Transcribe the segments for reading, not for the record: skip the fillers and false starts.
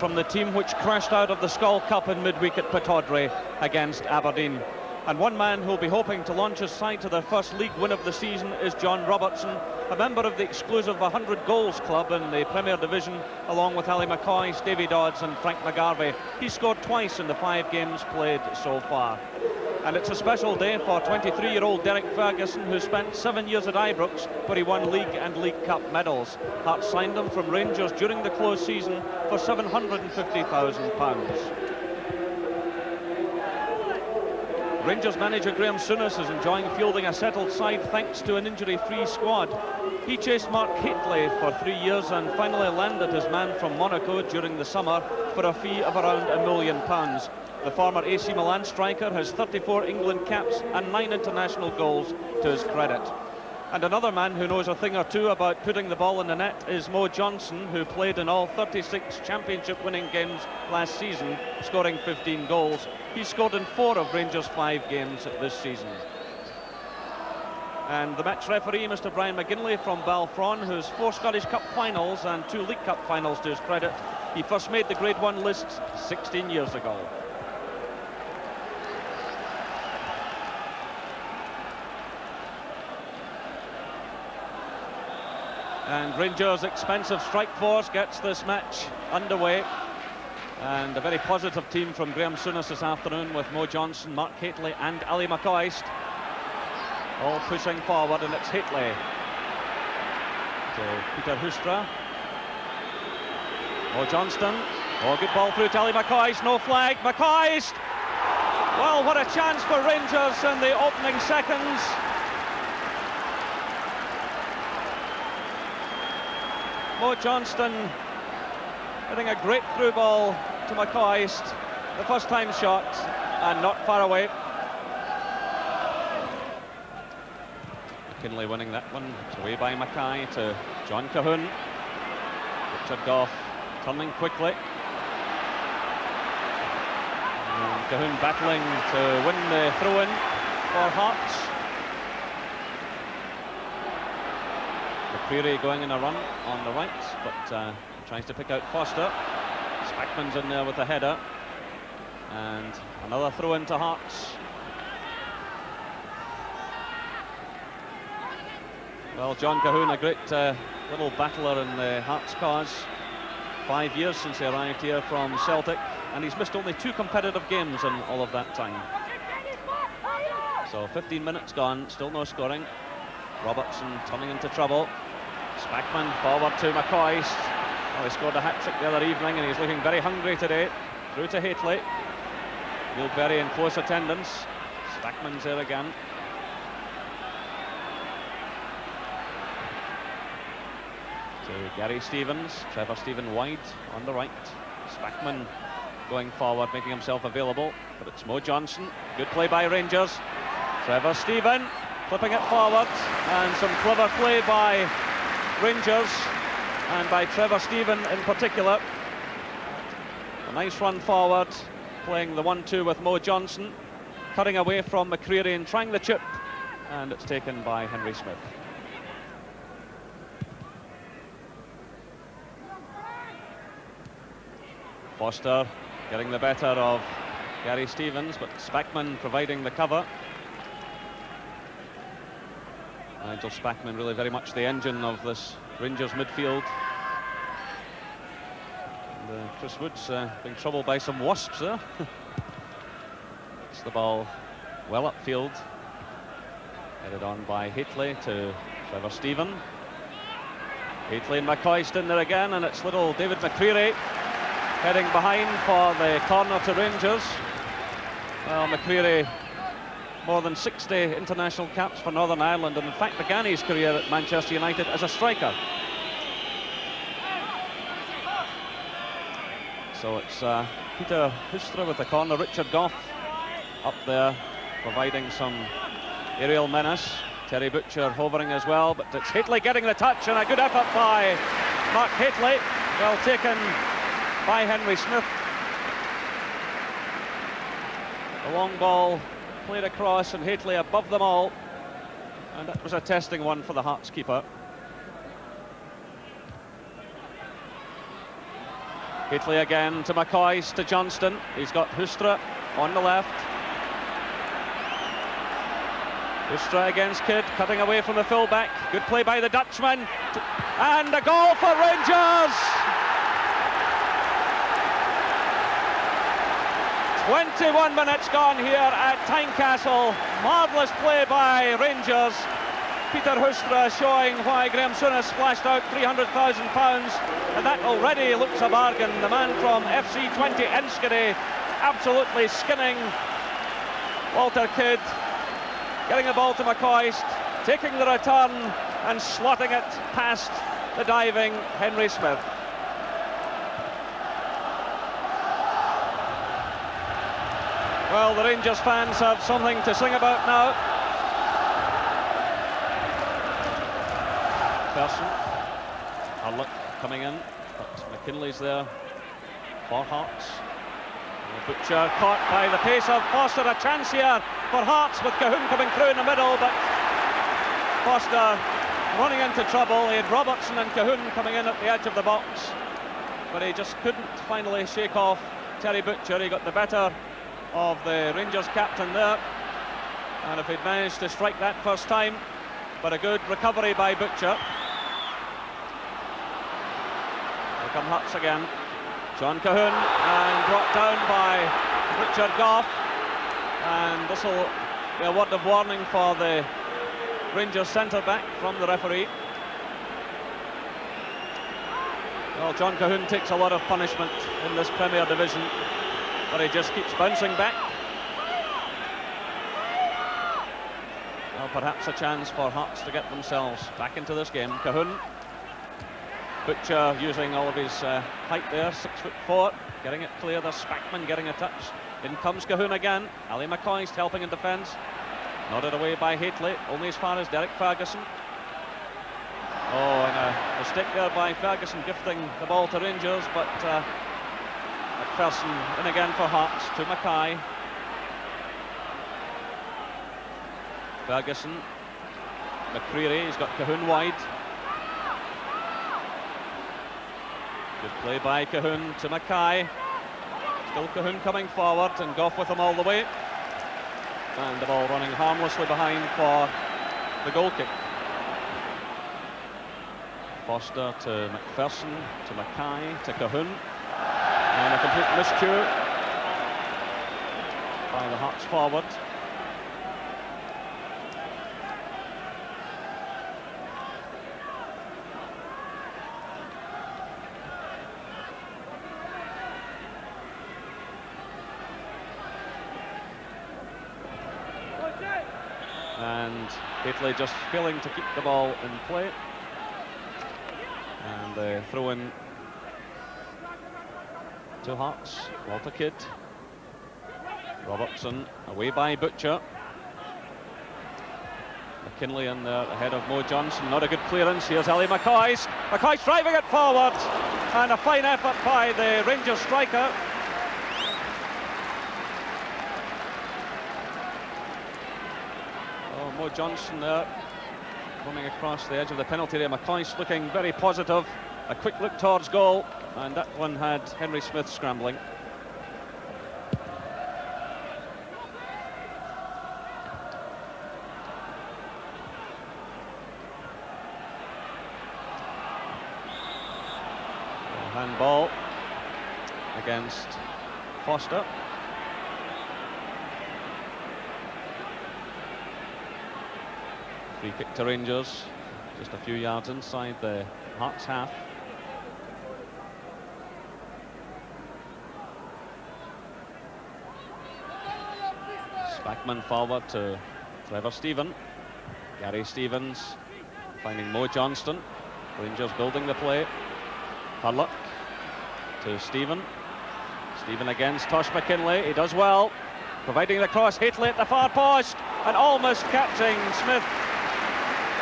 from the team which crashed out of the Skull Cup in midweek at Pittodrie against Aberdeen. And one man who'll be hoping to launch his side to their first league win of the season is John Robertson, a member of the exclusive 100 Goals Club in the Premier Division, along with Ali McCoy, Stevie Dodds and Frank McGarvey. He scored twice in the 5 games played so far. And it's a special day for 23-year-old Derek Ferguson, who spent 7 years at Ibrox, where he won League and League Cup medals. Hearts signed him from Rangers during the close season for £750,000. Rangers manager Graham Souness is enjoying fielding a settled side thanks to an injury-free squad. He chased Mark Hateley for 3 years and finally landed his man from Monaco during the summer for a fee of around £1 million. The former AC Milan striker has 34 England caps and 9 international goals to his credit. And another man who knows a thing or two about putting the ball in the net is Mo Johnston, who played in all 36 championship-winning games last season, scoring 15 goals. He scored in 4 of Rangers' 5 games this season. And the match referee, Mr. Brian McGinley from Balfron, who has 4 Scottish Cup finals and 2 League Cup finals to his credit. He first made the Grade 1 list 16 years ago. And Rangers' expensive strike force gets this match underway. And a very positive team from Graham Souness this afternoon, with Mo Johnston, Mark Hateley and Ali McCoist all pushing forward, and it's Hateley to Peter Hoostra. Mo Johnston, good ball through to Ali McCoist, no flag, McCoist! Well, what a chance for Rangers in the opening seconds. Mo Johnston hitting a great through ball to McCoist, the first time shot, and not far away. McKinley winning that one. It's away by Mackay to John Cahoon. Richard Gough turning quickly. And Cahoon battling to win the throw-in for Hearts. McCreary going in a run on the right, but tries to pick out Foster. Spackman's in there with a header, and another throw into Hearts. Well, John Cahoon, a great little battler in the Hearts cause. 5 years since he arrived here from Celtic, and he's missed only 2 competitive games in all of that time. So 15 minutes gone, still no scoring. Robertson turning into trouble. Spackman forward to McCoist. Well, he scored a hat-trick the other evening, and he's looking very hungry today. Through to Hateley. Neil Berry in close attendance. Spackman's there again. To Gary Stevens. Trevor Stephen wide on the right. Spackman going forward, making himself available, but it's Mo Johnston. Good play by Rangers. Trevor Stephen flipping it forward, and some clever play by Rangers, and by Trevor Stephen in particular. A nice run forward, playing the 1-2 with Mo Johnston, cutting away from McCreary and trying the chip, and it's taken by Henry Smith. Foster getting the better of Gary Stevens, but Spackman providing the cover. Nigel Spackman really very much the engine of this Rangers midfield. And, Chris Woods being troubled by some wasps there. It's the ball well upfield. Headed on by Hateley to Trevor Stephen. Hateley and McCoist in there again, and it's little David McCreary heading behind for the corner to Rangers. Well, McCreary, more than 60 international caps for Northern Ireland, and in fact began his career at Manchester United as a striker. So it's Peter Hoostra with the corner. Richard Gough up there providing some aerial menace. Terry Butcher hovering as well, but it's Hateley getting the touch, and a good effort by Mark Hateley. Well taken by Henry Smith. The long ball played across, and Hateley above them all, and that was a testing one for the Hearts keeper. Heatley again to McCoist, to Johnston. He's got Hoostra on the left. Hoostra against Kidd, cutting away from the fullback. Good play by the Dutchman. And a goal for Rangers! 21 minutes gone here at Tynecastle. Marvellous play by Rangers. Peter Hoostra showing why Graham Souness splashed out £300,000, and that already looks a bargain. The man from FC 20 Enschede absolutely skinning Walter Kidd, getting the ball to McCoist, taking the return and slotting it past the diving Henry Smith. Well, the Rangers fans have something to sing about now. Person, Harlock coming in, but McKinley's there for Hearts. Butcher caught by the pace of Foster. A chance here for Hearts with Cahoon coming through in the middle, but Foster running into trouble. He had Robertson and Cahoon coming in at the edge of the box, but he just couldn't finally shake off Terry Butcher. He got the better of the Rangers captain there, and if he'd managed to strike that first time, but a good recovery by Butcher. Here come Hearts again. John Cahoon, and brought down by Richard Gough, and this will be a word of warning for the Rangers centre-back from the referee. Well, John Cahoon takes a lot of punishment in this Premier Division, but he just keeps bouncing back. Well, perhaps a chance for Hearts to get themselves back into this game. Cahoon. Butcher using all of his height there, 6'4", getting it clear. There's Spackman getting a touch. In comes Cahoon again. Ali McCoist helping in defence. Nodded away by Heatley, only as far as Derek Ferguson. Oh, and a mistake there by Ferguson, gifting the ball to Rangers, but McPherson in again for Hearts, to Mackay. Ferguson, McCreary, he's got Cahoon wide. Good play by Cahoon to Mackay. Still Cahoon coming forward, and Gough with him all the way. And the ball running harmlessly behind for the goal kick. Foster to McPherson, to Mackay, to Cahoon. And a complete miscue by the Hearts forward. And Heatley just failing to keep the ball in play. And they throw in to Hearts. Walter Kidd. Robertson away by Butcher. McKinley in there ahead of Mo Johnston. Not a good clearance. Here's Ali McCoist. McCoist driving it forward. And a fine effort by the Rangers striker. Mo Johnston there, coming across the edge of the penalty area. McCoist looking very positive. A quick look towards goal, and that one had Henry Smith scrambling. Handball against Foster. Free kick to Rangers, just a few yards inside the Hearts half. Spackman forward to Trevor Stephen. Gary Stevens finding Mo Johnston. Rangers building the play. Harlock to Stephen. Stephen against Tosh McKinley. He does well, providing the cross. Heatley at the far post and almost catching Smith.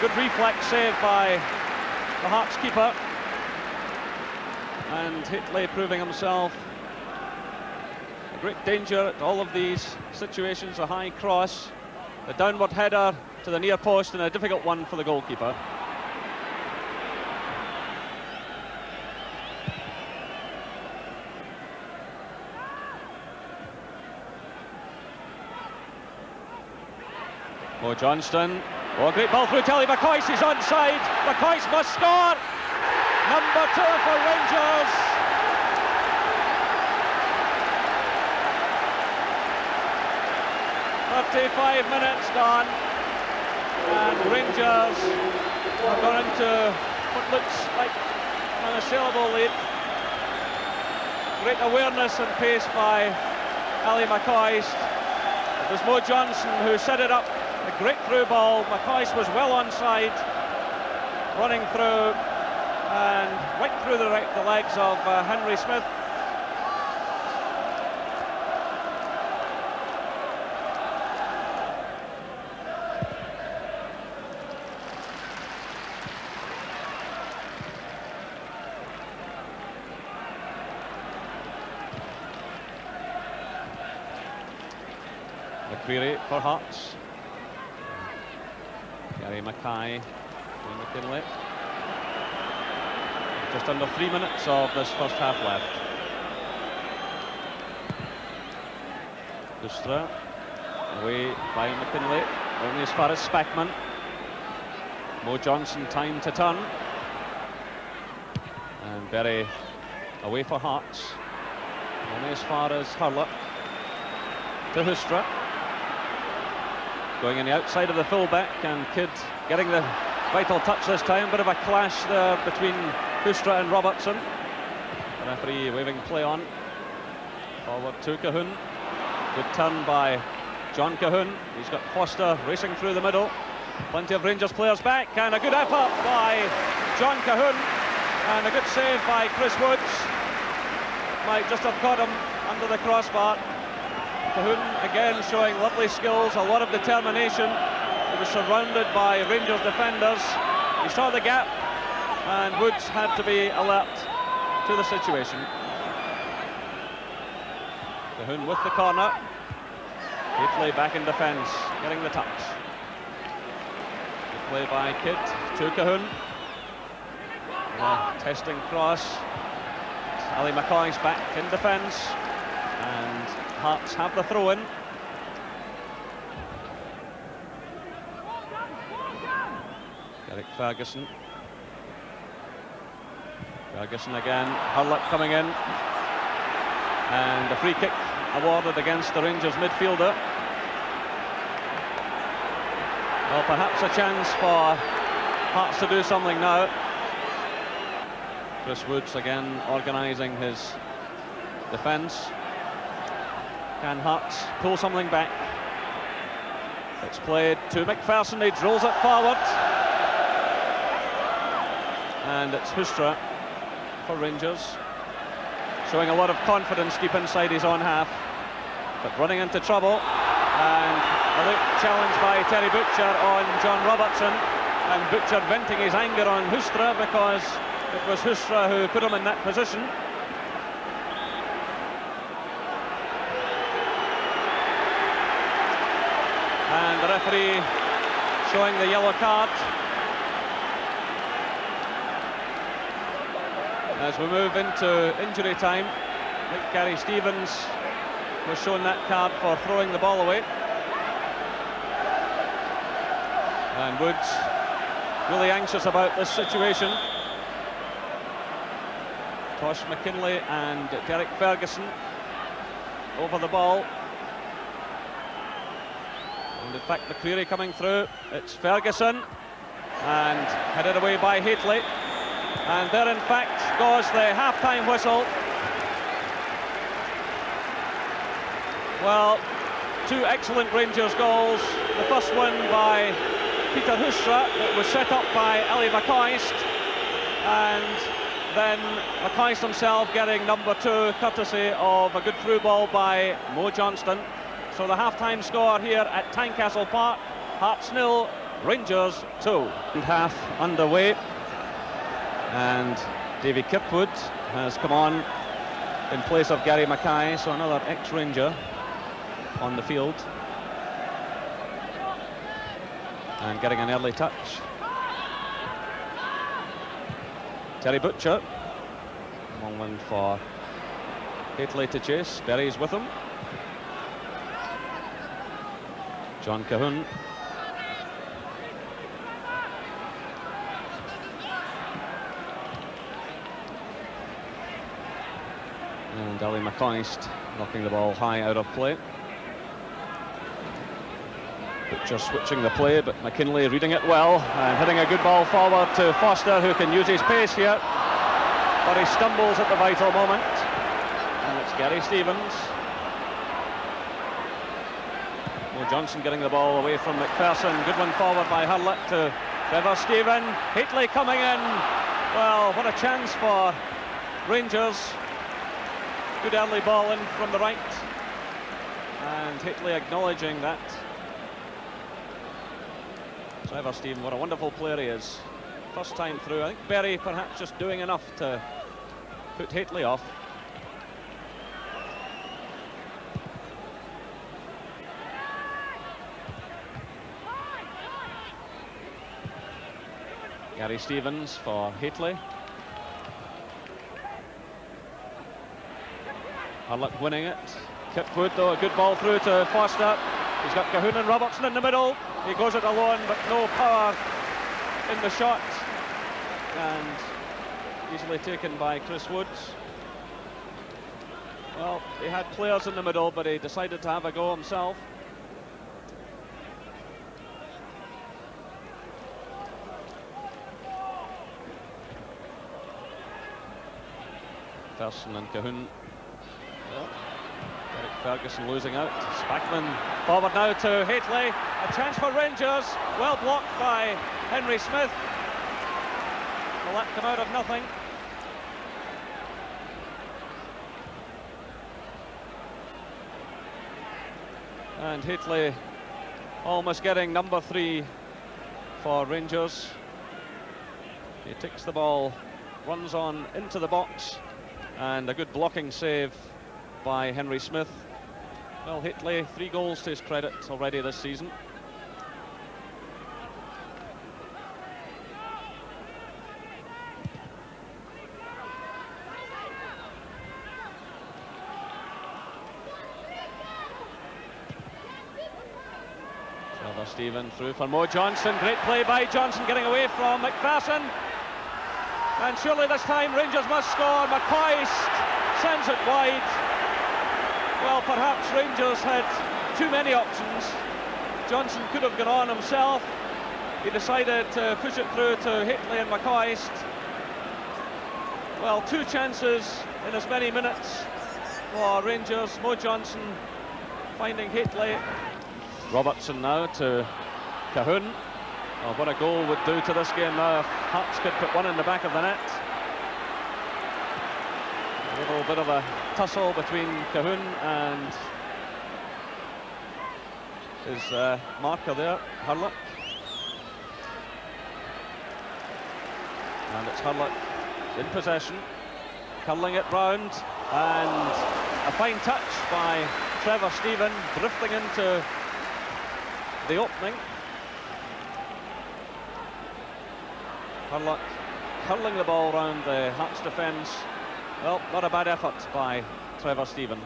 Good reflex save by the Hearts keeper. And Heatley proving himself a great danger at all of these situations. A high cross, a downward header to the near post, and a difficult one for the goalkeeper. Oh, Johnston. Oh, great ball through Telly McCoist. He's onside. McCoist must score. Number 2 for Rangers. "35 minutes gone, and Rangers have gone into what looks like an unassailable lead. Great awareness and pace by Ali McCoist. It was Mo Johnston who set it up. A great through ball. McCoist was well onside, running through and right through the legs of Henry Smith. McCreary for Hearts. Gary Mackay doing the McKinlay. Just under 3 minutes of this first half left. Lustra away by McKinlay, only as far as Speckman. Mo Johnston time to turn. And Berry away for Hearts, only as far as Hurlock. To Hustra. Going in the outside of the fullback, and Kidd getting the vital touch this time. Bit of a clash there between Hustra and Robertson. The referee waving play on. Forward to Kahun. Good turn by John Kahun. He's got Foster racing through the middle. Plenty of Rangers players back, and a good effort by John Kahun, and a good save by Chris Woods. Might just have caught him under the crossbar. Kahun again showing lovely skills, a lot of determination. He was surrounded by Rangers defenders. He saw the gap, and Woods had to be alert to the situation. Kahun with the corner. Gately back in defence, getting the touch. Good play by Kidd to Kahun. Testing cross. Ali McCoy's back in defence, and Hearts have the throw-in. Derek Ferguson. Ferguson again. Hurlock coming in. And a free kick awarded against the Rangers midfielder. Well, perhaps a chance for Hearts to do something now. Chris Woods again organising his defence. Can Hearts pull something back? It's played to McPherson. He drills it forward, and it's Hustra for Rangers, showing a lot of confidence deep inside his own half, but running into trouble. And a look challenged by Terry Butcher on John Robertson, and Butcher venting his anger on Hustra because it was Hustra who put him in that position. And the referee showing the yellow card. As we move into injury time, I think Gary Stevens was shown that card for throwing the ball away. And Woods really anxious about this situation. Tosh McKinlay and Derek Ferguson over the ball. And in fact, McCreary coming through. It's Ferguson, and headed away by Hateley. And there, in fact, goes the half-time whistle. Well, two excellent Rangers goals. The first one by Peter Hustra. It was set up by Ali McCoist, and then McCoist himself getting number 2, courtesy of a good through ball by Mo Johnston. So the half-time score here at Tynecastle Park, Hearts 0, Rangers 2. Half underway, and Davy Kirkwood has come on in place of Gary Mackay, so another ex-Ranger on the field. And getting an early touch. Terry Butcher. Long one for Hateley to chase. Berry's with him. John Kahun. And Ali McCoist knocking the ball high out of play. Butcher switching the play, but McKinlay reading it well and hitting a good ball forward to Foster, who can use his pace here, but he stumbles at the vital moment. And it's Gary Stevens. Mo Johnston getting the ball away from McPherson. Good one forward by Hurlett to Trevor Stephen. Haitley coming in. Well, what a chance for Rangers. Good early ball in from the right. And Haitley acknowledging that. Trevor Stephen, what a wonderful player he is. First time through. I think Berry perhaps just doing enough to put Haitley off. Gary Stevens for Haitley. Hurlett winning it. Kipwood though, a good ball through to Foster. He's got Cahoon and Robertson in the middle. He goes it alone, but no power in the shot. And easily taken by Chris Woods. Well, he had players in the middle, but he decided to have a go himself. Ferguson and Cahoon. Well, Derek Ferguson losing out. Spackman forward now to Haitley. A chance for Rangers. Well blocked by Henry Smith. Will that come out of nothing? And Haitley almost getting number 3 for Rangers. He takes the ball, runs on into the box, and a good blocking save by Henry Smith. Well, Haitley, 3 goals to his credit already this season. Trevor Stephen through for Mo Johnston. Great play by Johnston, getting away from McPherson. And surely this time Rangers must score. McCoist sends it wide. Well, perhaps Rangers had too many options. Johnston could have gone on himself. He decided to push it through to Haitley and McCoist. Well, 2 chances in as many minutes for Rangers. Mo Johnston finding Haitley. Robertson now to Cahoon. Oh, what a goal would do to this game now if Hearts could put one in the back of the net. A little bit of a tussle between Cahoon and his marker there, Hurlett. And it's Hurlett in possession, curling it round, and a fine touch by Trevor Stephen, drifting into the opening. Hurlett curling the ball round the Hearts defence. Well, not a bad effort by Trevor Stephen.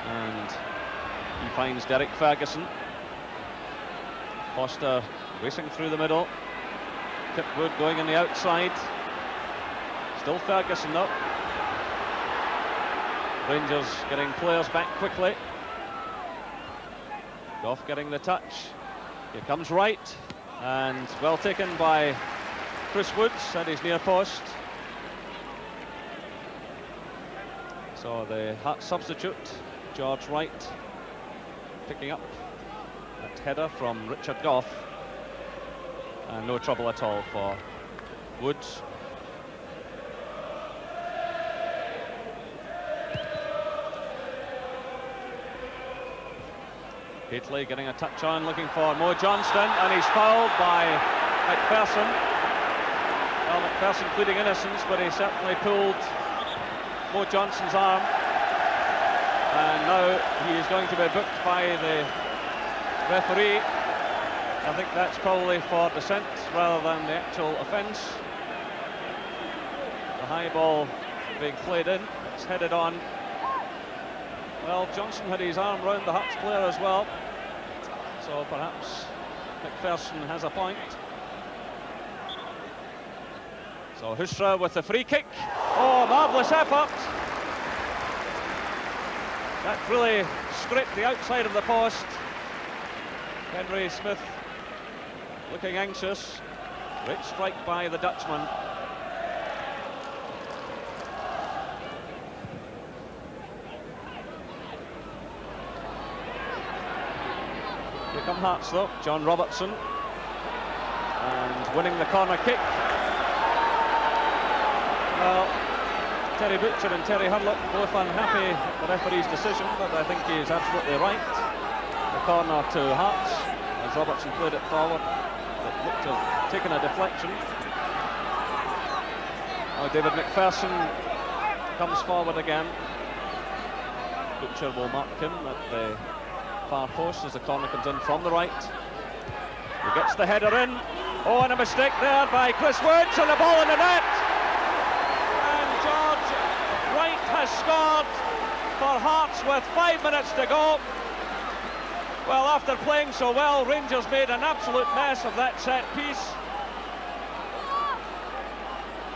And he finds Derek Ferguson. Foster racing through the middle. Kipwood going on the outside. Still Ferguson up. Rangers getting players back quickly. Goff getting the touch. Here comes Wright. And well taken by Chris Woods at his near post. So the Hearts substitute, George Wright, picking up that header from Richard Goff. And no trouble at all for Woods. Haitley getting a touch on, looking for Mo Johnston, and he's fouled by McPherson. Well, McPherson pleading innocence, but he certainly pulled Mo Johnston's arm. And now he is going to be booked by the referee. I think that's probably for dissent rather than the actual offence. The high ball being played in, it's headed on. Well, Johnston had his arm round the Hearts player as well, so perhaps McPherson has a point. So Hushra with the free kick. Oh, marvellous effort. That really scraped the outside of the post. Henry Smith looking anxious. Great strike by the Dutchman. Here come Hearts though, John Robertson. And winning the corner kick. Well, Terry Butcher and Terry Hurlock both unhappy at the referee's decision, but I think he is absolutely right. The corner to Hearts, as Robertson played it forward. It looked to have taken a deflection. Now David McPherson comes forward again. Butcher will mark him at the far post as the corner comes in from the right. He gets the header in. Oh, and a mistake there by Chris Woods, and the ball in the net. And George Wright has scored for Hearts with 5 minutes to go. Well, after playing so well, Rangers made an absolute mess of that set piece.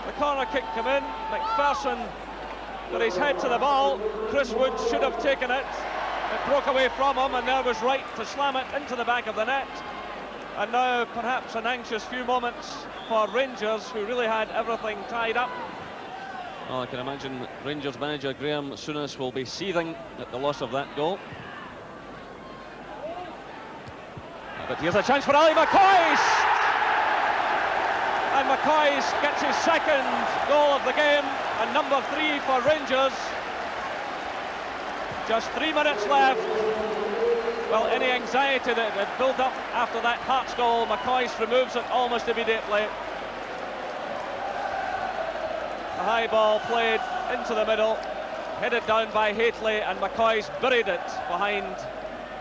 The corner kick came in. McPherson got his head to the ball. Chris Woods should have taken it. It broke away from him, and there was Wright to slam it into the back of the net. And now perhaps an anxious few moments for Rangers, who really had everything tied up. Well, I can imagine Rangers manager Graham Souness will be seething at the loss of that goal. But here's a chance for Ali McCoist! And McCoist gets his second goal of the game, and number 3 for Rangers. Just 3 minutes left. Well, any anxiety that had built up after that Hearts goal, McCoist removes it almost immediately. A high ball played into the middle, headed down by Hateley, and McCoist buried it behind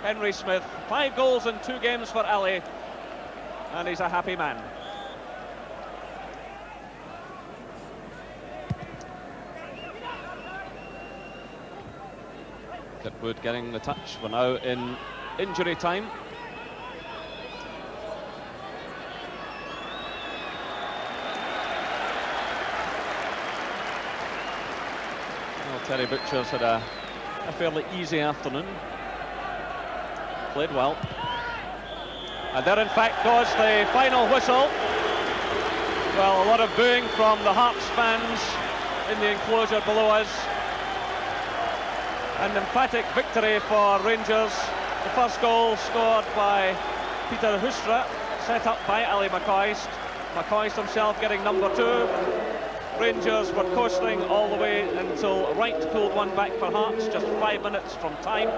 Henry Smith. 5 goals in 2 games for Ali, and he's a happy man. Kirkwood getting the touch. We're now in injury time. Well, Terry Butcher's had a fairly easy afternoon. Played well. And there in fact goes the final whistle. Well, a lot of booing from the Hearts fans in the enclosure below us. An emphatic victory for Rangers. The first goal scored by Peter Hoostra, set up by Ali McCoist. McCoist himself getting number 2. Rangers were coasting all the way until Wright pulled one back for Hearts, just 5 minutes from time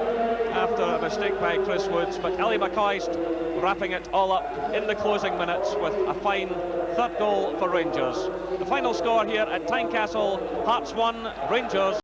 after a mistake by Chris Woods. But Ali McCoist wrapping it all up in the closing minutes with a fine third goal for Rangers. The final score here at Tynecastle, Hearts 1, Rangers